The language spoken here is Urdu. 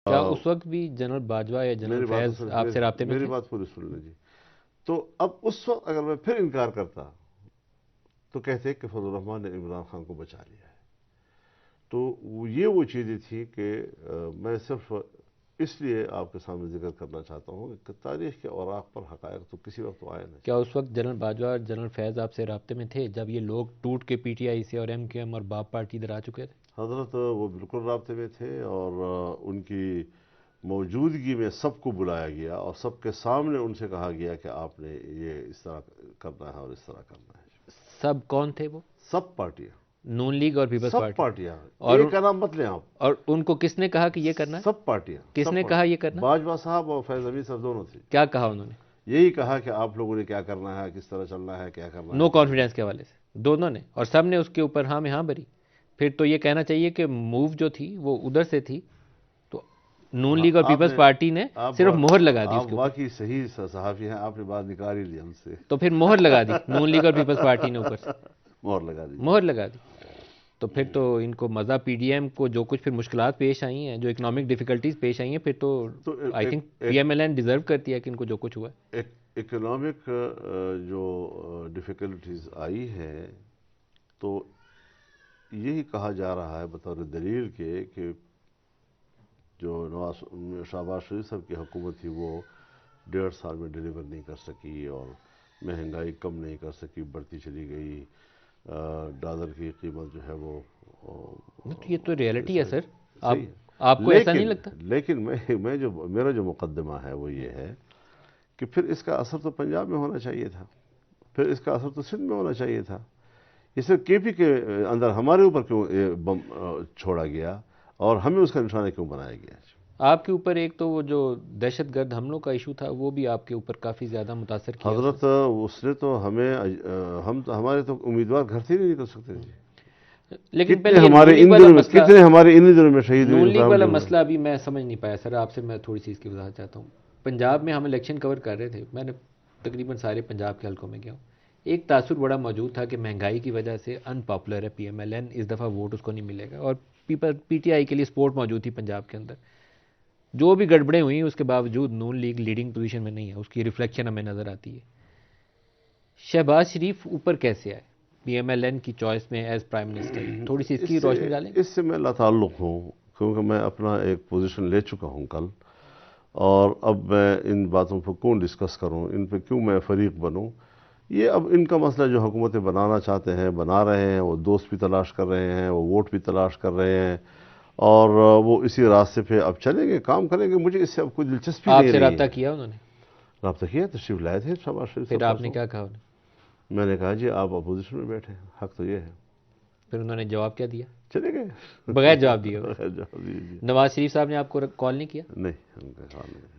کیا اس وقت بھی جنرل باجوہ یا جنرل فیض آپ سے رابطے میں میری تھے؟ بات پوری سن لیں جی. تو اب اس وقت اگر میں پھر انکار کرتا تو کہتے کہ فضل الرحمان نے عمران خان کو بچا لیا ہے. تو یہ وہ چیزیں تھیں کہ میں صرف اس لیے آپ کے سامنے ذکر کرنا چاہتا ہوں کہ تاریخ کے اوراق پر حقائق تو کسی وقت تو آئے نہیں. کیا اس وقت جنرل باجوہ اور جنرل فیض آپ سے رابطے میں تھے جب یہ لوگ ٹوٹ کے پی ٹی آئی سے اور ایم کیو ایم اور باپ پارٹی ادھر آ چکے تھے؟ حضرت وہ بالکل رابطے میں تھے اور ان کی موجودگی میں سب کو بلایا گیا اور سب کے سامنے ان سے کہا گیا کہ آپ نے یہ اس طرح کرنا ہے اور اس طرح کرنا ہے. سب کون تھے وہ؟ سب پارٹیاں، نون لیگ اور پیپلز سب پارٹی؟ پارٹیاں، اور ایک کا نام مت لیں آپ. اور ان کو کس نے کہا کہ یہ کرنا ہے؟ سب پارٹیاں. کس نے کہا یہ کرنا؟ باجوہ صاحب اور فیض امین صاحب دونوں تھے. کیا کہا انہوں نے؟ یہی کہا کہ آپ لوگوں نے کیا کرنا ہے، کس طرح چلنا ہے، کیا کرنا ہے. نو کانفیڈنس کے حوالے سے دونوں نے، اور سب نے اس کے اوپر ہاں میں ہاں بھری. پھر تو یہ کہنا چاہیے کہ موو جو تھی وہ ادھر سے تھی، تو نون لیگ اور پیپلز پارٹی نے صرف مہر لگا دی اس آپ کے اوپر. واقعی صحیح صحافی ہیں، آپ نے بات نکال ہی لی ہم سے. تو پھر مہر لگا دی نون لیگ اور پیپلز پارٹی نے اوپر سے مہر لگا دی. مہر لگا دی. تو پھر تو ان کو مزہ پی ڈی ایم کو جو کچھ پھر مشکلات پیش آئی ہیں، جو اکنامک ڈیفیکلٹیز پیش آئی ہیں، پھر تو I think P M L N deserve کرتی ہے کہ ان کو جو کچھ ہوا ہے. اکنامک جو ڈیفیکلٹیز آئی ہیں تو یہی کہا جا رہا ہے بطور دلیل کے کہ جو شہباز شریف صاحب کی حکومت تھی وہ 1.5 سال میں ڈیلیور نہیں کر سکی اور مہنگائی کم نہیں کر سکی، بڑھتی چلی گئی. ڈالر کی قیمت جو ہے وہ یہ تو ریئلٹی ہے سر. صحیح. آپ کو ایسا نہیں لگتا؟ لیکن میرا جو مقدمہ ہے وہ یہ ہے کہ پھر اس کا اثر تو پنجاب میں ہونا چاہیے تھا، پھر اس کا اثر تو سندھ میں ہونا چاہیے تھا. یہ صرف کے پی کے اندر ہمارے اوپر کیوں بم چھوڑا گیا اور ہمیں اس کا نشانہ کیوں بنایا گیا؟ آپ کے اوپر ایک تو وہ جو دہشت گرد حملوں کا ایشو تھا وہ بھی آپ کے اوپر کافی زیادہ متاثر کیا. حضرت اس نے تو ہمارے تو امیدوار گھر سے نہیں نکل سکتے تھے. لیکن کتنے ہمارے ان دنوں میں شہید نون لیگ والا مسئلہ ابھی میں سمجھ نہیں پایا سر. آپ سے میں تھوڑی سی اس کی وضاحت چاہتا ہوں. پنجاب میں ہم الیکشن کور کر رہے تھے، میں نے تقریباً سارے پنجاب کے حلقوں میں گیا ہوں. ایک تاثر بڑا موجود تھا کہ مہنگائی کی وجہ سے ان پاپولر ہے پی ایم ایل این، اس دفعہ ووٹ اس کو نہیں ملے گا، اور پی ٹی آئی کے لیے سپورٹ موجود تھی پنجاب کے اندر. جو بھی گڑبڑیں ہوئی اس کے باوجود نون لیگ لیڈنگ پوزیشن میں نہیں ہے، اس کی ریفلیکشن ہمیں نظر آتی ہے. شہباز شریف اوپر کیسے آئے پی ایم ایل این کی چوائس میں ایز پرائم منسٹر؟ تھوڑی سی اس کی روشنی ڈالیں. اس سے میں لاتعلق ہوں کیونکہ میں اپنا ایک پوزیشن لے چکا ہوں کل، اور اب میں ان باتوں پر کیوں ڈسکس کروں، ان پہ کیوں میں فریق بنوں. یہ اب ان کا مسئلہ جو حکومتیں بنانا چاہتے ہیں بنا رہے ہیں، وہ دوست بھی تلاش کر رہے ہیں، وہ ووٹ بھی تلاش کر رہے ہیں، اور وہ اسی راستے پہ اب چلیں گے، کام کریں گے. مجھے اس سے اب کوئی دلچسپی نہیں آپ رہی سے ہے. رابطہ کیا انہوں نے؟ رابطہ کیا، تشریف لائے تھے شہباز شریف صاحب. پھر آپ نے کیا کہا انہیں؟ میں نے کہا جی آپ اپوزیشن میں بیٹھے ہیں، حق تو یہ ہے. پھر انہوں نے جواب کیا دیا؟ چلے گئے بغیر جواب دیے. جی. نواز شریف صاحب نے آپ کو کال نہیں کیا؟ نہیں، ان کا کال نہیں.